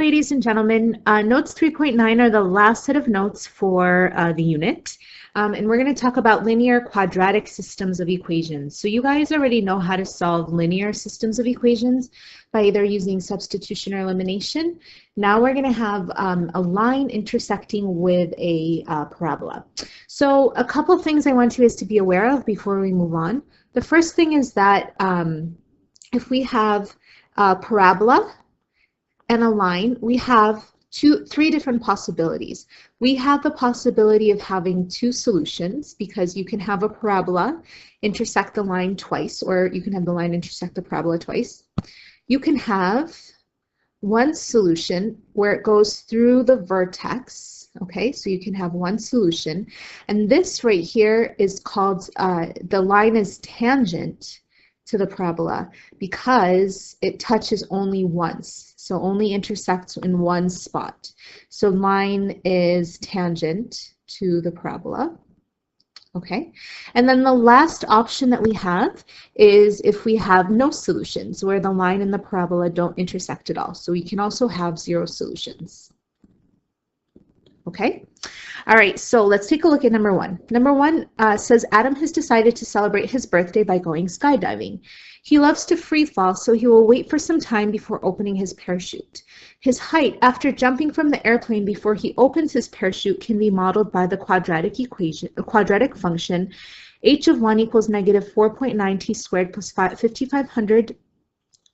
Ladies and gentlemen, notes 3.9 are the last set of notes for the unit. And we're going to talk about linear quadratic systems of equations. So you guys already know how to solve linear systems of equations by either using substitution or elimination. Now we're going to have a line intersecting with a parabola. So a couple of things I want you guys to be aware of before we move on. The first thing is that if we have a parabola and a line, we have three different possibilities. We have the possibility of having two solutions because you can have a parabola intersect the line twice, or you can have the line intersect the parabola twice. You can have one solution where it goes through the vertex. Okay, so you can have one solution, and this right here is called, the line is tangent to the parabola because it touches only once, so only intersects in one spot. So line is tangent to the parabola. Okay, and then the last option that we have is if we have no solutions, where the line and the parabola don't intersect at all. So we can also have zero solutions. Okay, all right, so let's take a look at number one. Number one says Adam has decided to celebrate his birthday by going skydiving. He loves to free fall, so he will wait for some time before opening his parachute. His height after jumping from the airplane before he opens his parachute can be modeled by the quadratic function h of 1 equals negative 4.9 t squared plus 5,500,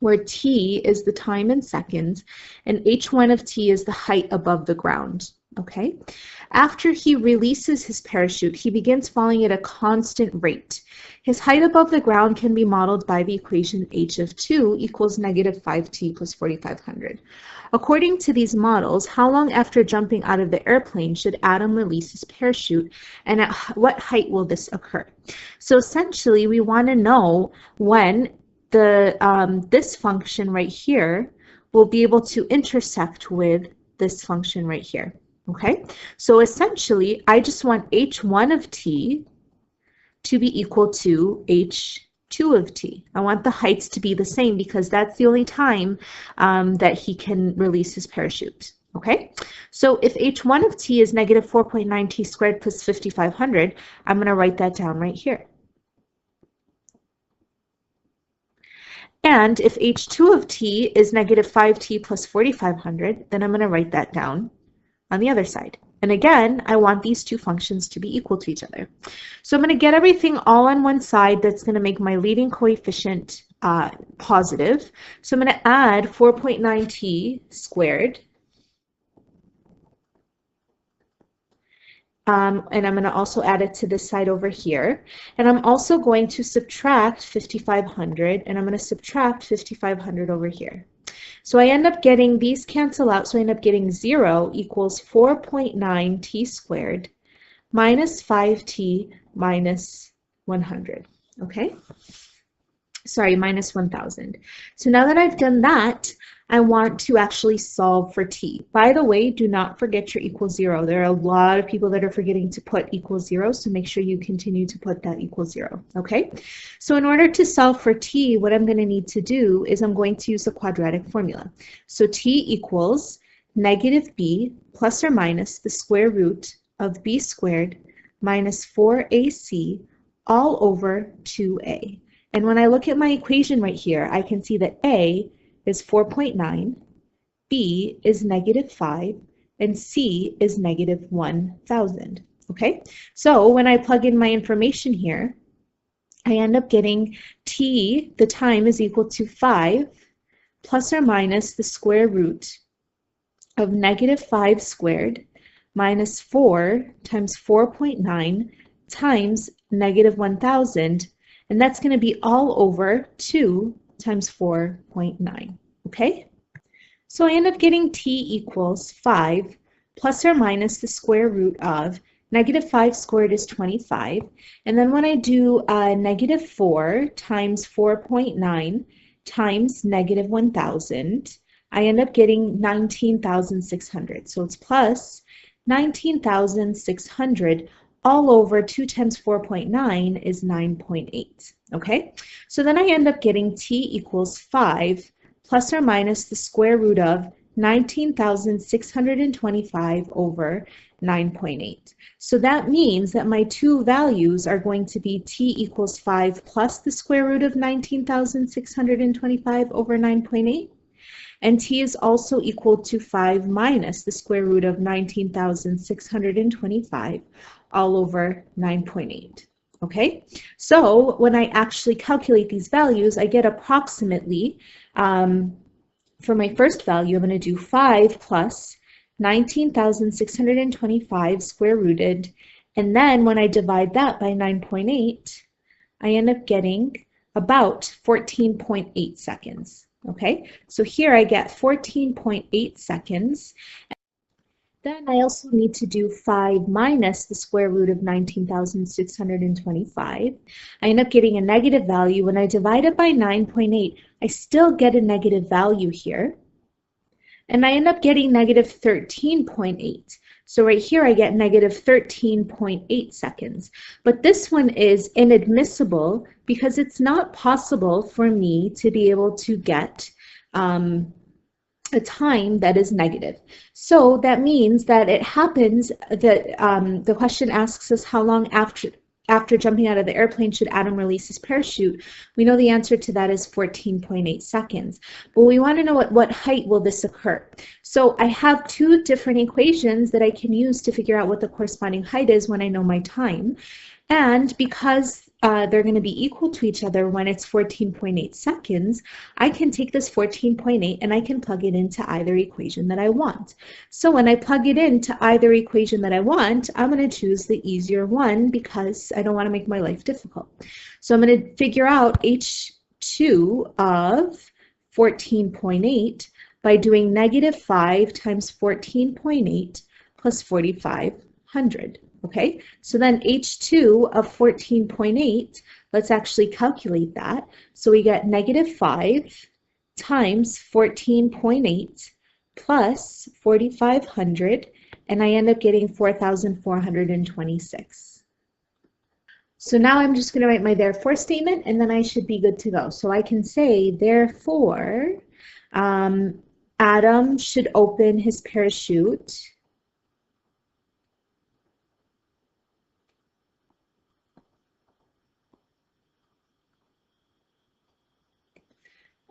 where t is the time in seconds and h1 of t is the height above the ground. Okay, after he releases his parachute, he begins falling at a constant rate. His height above the ground can be modeled by the equation h of 2 equals negative 5t plus 4,500. According to these models, how long after jumping out of the airplane should Adam release his parachute, and at what height will this occur? So essentially, we want to know when this function right here will be able to intersect with this function right here. Okay, so essentially, I just want h1 of t to be equal to h2 of t. I want the heights to be the same because that's the only time that he can release his parachute. Okay, so if h1 of t is negative 4.9 t squared plus 5,500, I'm going to write that down right here. And if h2 of t is negative 5t plus 4,500, then I'm going to write that down on the other side. And again, I want these two functions to be equal to each other. So I'm going to get everything all on one side. That's going to make my leading coefficient positive. So I'm going to add 4.9t squared. And I'm going to also add it to this side over here. And I'm also going to subtract 5,500, and I'm going to subtract 5,500 over here. So I end up getting, these cancel out, so I end up getting 0 equals 4.9 t squared minus 5t minus 100, okay? Sorry, minus 1,000. So now that I've done that, I want to actually solve for t. By the way, do not forget your equal 0. There are a lot of people that are forgetting to put equal 0, so make sure you continue to put that equal 0, okay? So in order to solve for t, what I'm going to need to do is I'm going to use the quadratic formula. So t equals negative b plus or minus the square root of b squared minus 4ac all over 2a. And when I look at my equation right here, I can see that a is 4.9, b is negative 5, and c is negative 1,000. Okay, so when I plug in my information here, I end up getting t, the time, is equal to 5 plus or minus the square root of negative 5 squared minus 4 times 4.9 times negative 1,000, and that's going to be all over 2 times 4.9, okay? So I end up getting t equals 5 plus or minus the square root of negative 5 squared is 25, and then when I do negative 4 times 4.9 times negative 1,000, I end up getting 19,600. So it's plus 19,600 all over 2 times 4.9 is 9.8. Okay, so then I end up getting t equals 5 plus or minus the square root of 19,625 over 9.8. So that means that my two values are going to be t equals 5 plus the square root of 19,625 over 9.8. And t is also equal to 5 minus the square root of 19,625 all over 9.8. Okay, so when I actually calculate these values, I get approximately, for my first value, I'm going to do 5 plus 19,625 square rooted, and then when I divide that by 9.8, I end up getting about 14.8 seconds. Okay, so here I get 14.8 seconds. Then I also need to do 5 minus the square root of 19,625. I end up getting a negative value. When I divide it by 9.8, I still get a negative value here. And I end up getting negative 13.8. So right here I get negative 13.8 seconds. But this one is inadmissible because it's not possible for me to be able to get a time that is negative. So that means that it happens that the question asks us how long after jumping out of the airplane should Adam release his parachute. We know the answer to that is 14.8 seconds. But we want to know at what height will this occur. So I have two different equations that I can use to figure out what the corresponding height is when I know my time. And because they're going to be equal to each other when it's 14.8 seconds, I can take this 14.8 and I can plug it into either equation that I want. So when I plug it into either equation that I want, I'm going to choose the easier one because I don't want to make my life difficult. So I'm going to figure out H2 of 14.8 by doing negative 5 times 14.8 plus 4,500. Okay, so then H2 of 14.8, let's actually calculate that. So we get negative 5 times 14.8 plus 4,500, and I end up getting 4,426. So now I'm just going to write my therefore statement, and then I should be good to go. So I can say, therefore, Adam should open his parachute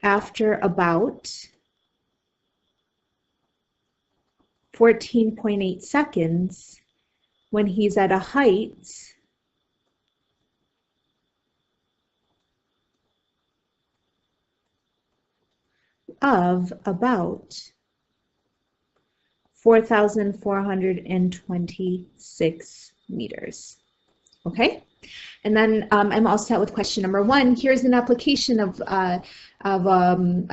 after about 14.8 seconds when he's at a height of about 4,426 meters. Okay? And then I'm all set with question number 1. Here's an application of a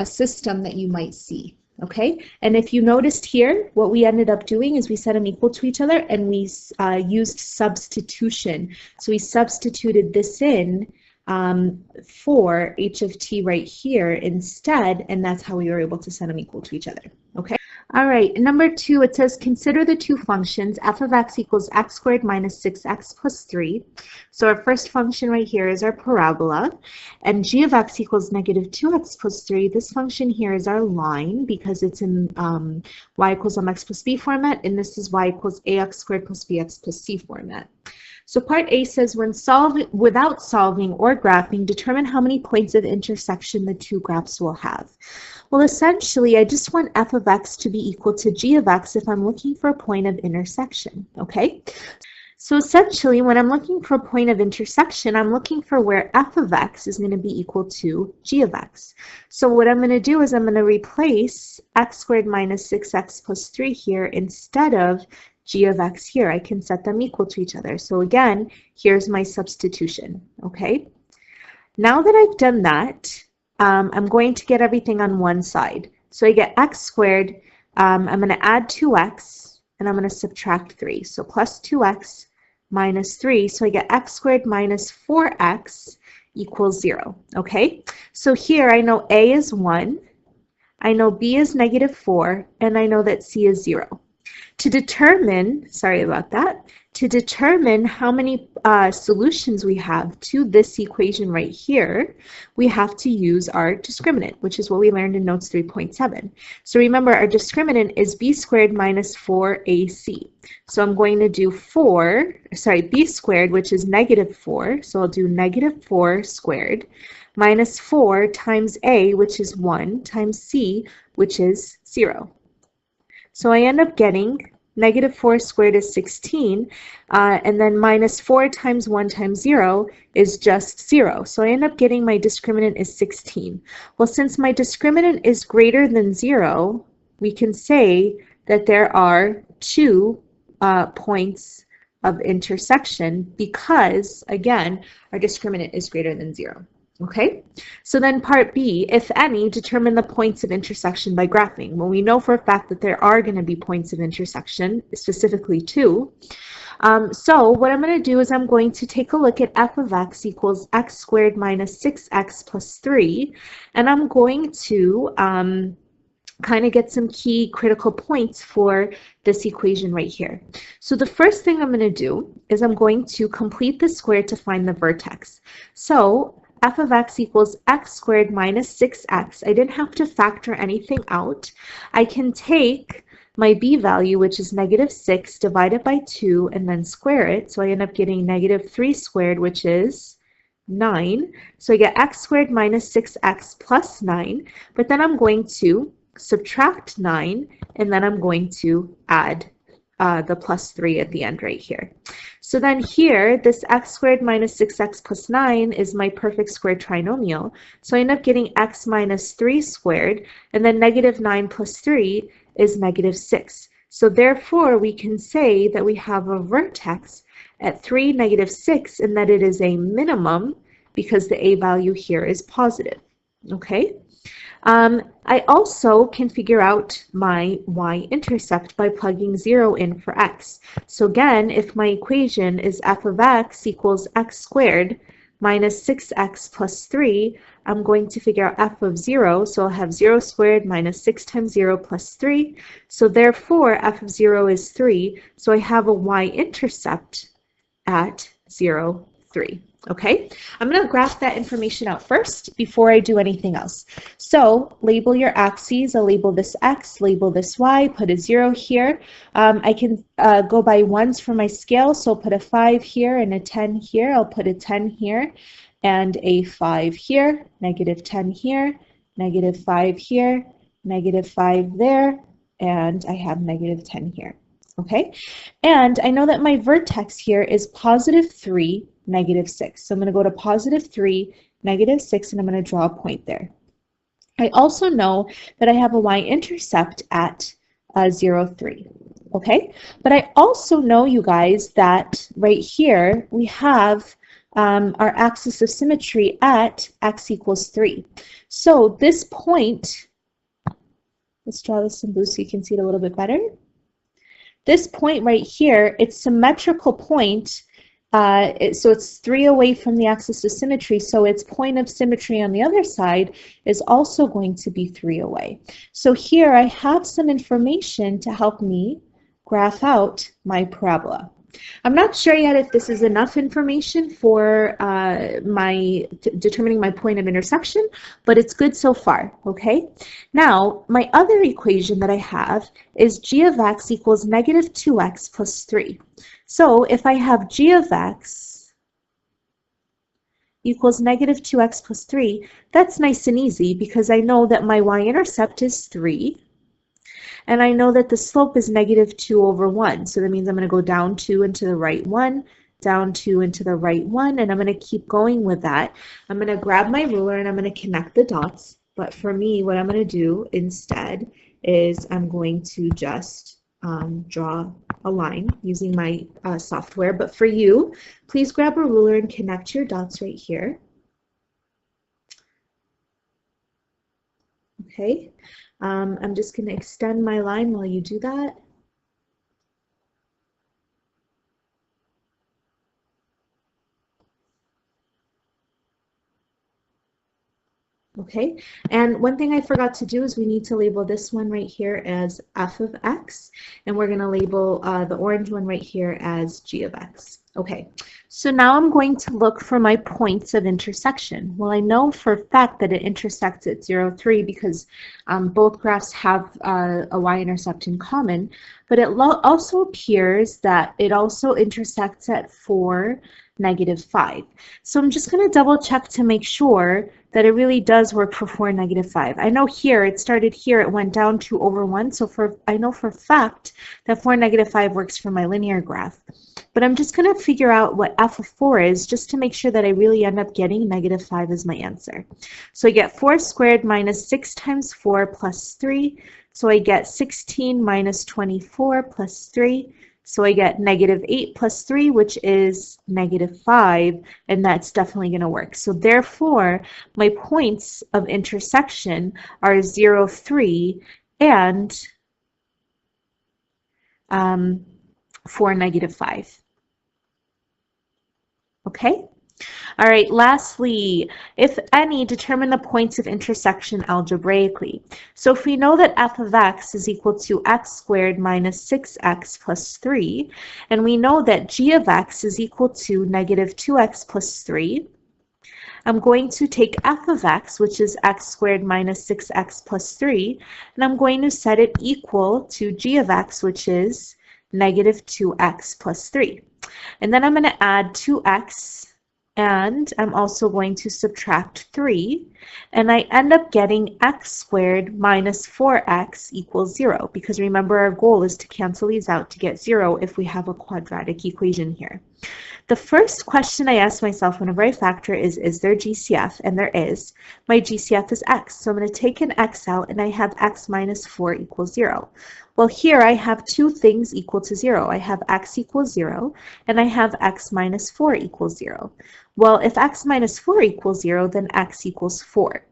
system that you might see. Okay, and if you noticed here, what we ended up doing is we set them equal to each other and we used substitution. So we substituted this in for h of t right here instead, and that's how we were able to set them equal to each other. Okay. All right, number 2, it says consider the two functions f of x equals x squared minus 6x plus 3. So our first function right here is our parabola, and g of x equals negative 2x plus 3. This function here is our line because it's in y equals mx plus b format, and this is y equals ax squared plus bx plus c format. So part A says without solving or graphing, determine how many points of intersection the two graphs will have. Well, essentially, I just want f of x to be equal to g of x if I'm looking for a point of intersection, okay? So essentially, when I'm looking for a point of intersection, I'm looking for where f of x is going to be equal to g of x. So what I'm going to do is I'm going to replace x squared minus 6x plus 3 here instead of g of x here. I can set them equal to each other. So again, here's my substitution, okay? Now that I've done that, I'm going to get everything on one side. So I get x squared, I'm going to add 2x, and I'm going to subtract 3. So plus 2x minus 3, so I get x squared minus 4x equals 0, okay? So here I know a is 1, I know b is negative 4, and I know that c is 0. To determine, sorry about that, to determine how many solutions we have to this equation right here, we have to use our discriminant, which is what we learned in notes 3.7. So remember, our discriminant is b squared minus 4ac. So I'm going to do b squared, which is negative 4. So I'll do negative 4 squared minus 4 times a, which is 1, times c, which is 0. So I end up getting negative 4 squared is 16, and then minus 4 times 1 times 0 is just 0. So I end up getting my discriminant is 16. Well, since my discriminant is greater than 0, we can say that there are 2 points of intersection because, again, our discriminant is greater than 0. Okay, so then part B, if any, determine the points of intersection by graphing. Well, we know for a fact that there are going to be points of intersection, specifically 2. So what I'm going to do is I'm going to take a look at f of x equals x squared minus 6x plus 3, and I'm going to kind of get some key critical points for this equation right here. So the first thing I'm going to do is I'm going to complete the square to find the vertex. So f of x equals x squared minus 6x. I didn't have to factor anything out. I can take my b value, which is negative 6, divide it by 2, and then square it. So I end up getting negative 3 squared, which is 9. So I get x squared minus 6x plus 9. But then I'm going to subtract 9, and then I'm going to add the plus 3 at the end right here. So then here, this x squared minus 6x plus 9 is my perfect square trinomial. So I end up getting x minus 3 squared, and then negative 9 plus 3 is negative 6. So therefore, we can say that we have a vertex at 3, negative 6, and that it is a minimum because the a value here is positive. Okay? I also can figure out my y-intercept by plugging 0 in for x. So again, if my equation is f of x equals x squared minus 6x plus 3, I'm going to figure out f of 0. So I'll have 0 squared minus 6 times 0 plus 3. So therefore, f of 0 is 3. So I have a y-intercept at 0, 3. Okay, I'm going to graph that information out first before I do anything else. So label your axes. I'll label this x, label this y, put a 0 here. I can go by ones for my scale, so I'll put a 5 here and a 10 here. I'll put a 10 here and a 5 here, negative 10 here, negative 5 here, negative 5 there, and I have negative 10 here. Okay, and I know that my vertex here is positive 3, negative 6. So I'm going to go to positive 3, negative 6, and I'm going to draw a point there. I also know that I have a y-intercept at 0, 3. Okay, but I also know, you guys, that right here we have our axis of symmetry at x equals 3. So this point, let's draw this in blue so you can see it a little bit better. This point right here, it's symmetrical point, so it's 3 away from the axis of symmetry, so its point of symmetry on the other side is also going to be 3 away. So here I have some information to help me graph out my parabola. I'm not sure yet if this is enough information for determining my point of intersection, but it's good so far, okay? Now, my other equation that I have is g of x equals negative 2x plus 3. So if I have g of x equals negative 2x plus 3, that's nice and easy because I know that my y-intercept is 3. And I know that the slope is negative 2 over 1. So that means I'm going to go down 2 and to the right 1, down 2 and to the right 1, and I'm going to keep going with that. I'm going to grab my ruler and I'm going to connect the dots. But for me, what I'm going to do instead is I'm going to just draw a line using my software. But for you, please grab a ruler and connect your dots right here. Okay. I'm just going to extend my line while you do that. Okay, and one thing I forgot to do is we need to label this one right here as f of x, and we're going to label the orange one right here as g of x. Okay, so now I'm going to look for my points of intersection. Well, I know for a fact that it intersects at 0, 3 because both graphs have a y-intercept in common, but it also appears that it also intersects at 4, negative 5. So I'm just going to double check to make sure that it really does work for 4, negative 5. I know here, it started here, it went down 2 over 1, so I know for a fact that 4, negative 5 works for my linear graph. But I'm just going to figure out what f of 4 is just to make sure that I really end up getting negative 5 as my answer. So I get 4 squared minus 6 times 4 plus 3. So I get 16 minus 24 plus 3. So I get negative 8 plus 3, which is negative 5, and that's definitely going to work. So therefore, my points of intersection are 0, 3, and 4, negative 5. Okay? All right, lastly, if any, determine the points of intersection algebraically. So if we know that f of x is equal to x squared minus 6x plus 3, and we know that g of x is equal to negative 2x plus 3, I'm going to take f of x, which is x squared minus 6x plus 3, and I'm going to set it equal to g of x, which is negative 2x plus 3. And then I'm going to add 2x, and I'm also going to subtract 3, and I end up getting x squared minus 4x equals 0, because remember our goal is to cancel these out to get 0 if we have a quadratic equation here. The first question I ask myself whenever I factor is there GCF? And there is. My GCF is x, so I'm going to take an x out, and I have x minus 4 equals 0. Well, here I have two things equal to 0. I have x equals 0, and I have x minus 4 equals 0. Well, if x minus 4 equals 0, then x equals 4.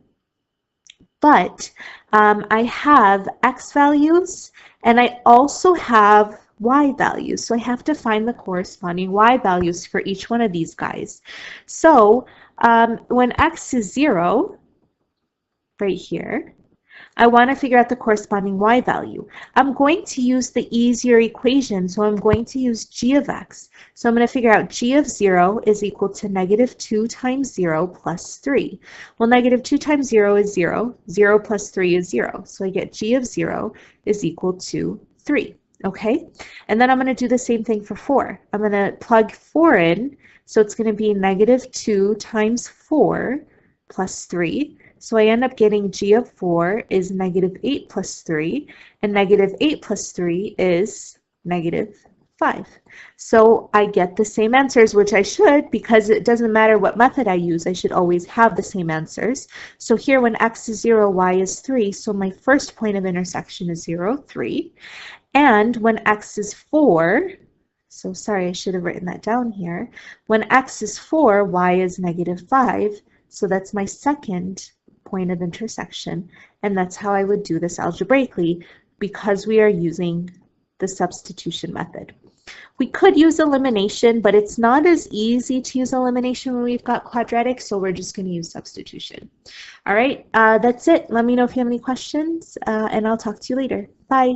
But I have x values, and I also have y values. So I have to find the corresponding y values for each one of these guys. So when x is 0, right here, I want to figure out the corresponding y value. I'm going to use the easier equation, so I'm going to use g of x. So I'm going to figure out g of 0 is equal to negative 2 times 0 plus 3. Well, negative 2 times 0 is 0. 0 plus 3 is 0. So I get g of 0 is equal to 3. Okay? And then I'm going to do the same thing for 4. I'm going to plug 4 in, so it's going to be negative 2 times 4 plus 3. So I end up getting g of 4 is negative 8 plus 3, and negative 8 plus 3 is negative 5. So I get the same answers, which I should, because it doesn't matter what method I use, I should always have the same answers. So here when x is 0, y is 3, so my first point of intersection is 0, 3. And when x is 4, so sorry, I should have written that down here. When x is 4, y is negative 5, so that's my second point of intersection, and that's how I would do this algebraically because we are using the substitution method. We could use elimination, but it's not as easy to use elimination when we've got quadratic, so we're just going to use substitution. All right, that's it. Let me know if you have any questions, and I'll talk to you later. Bye.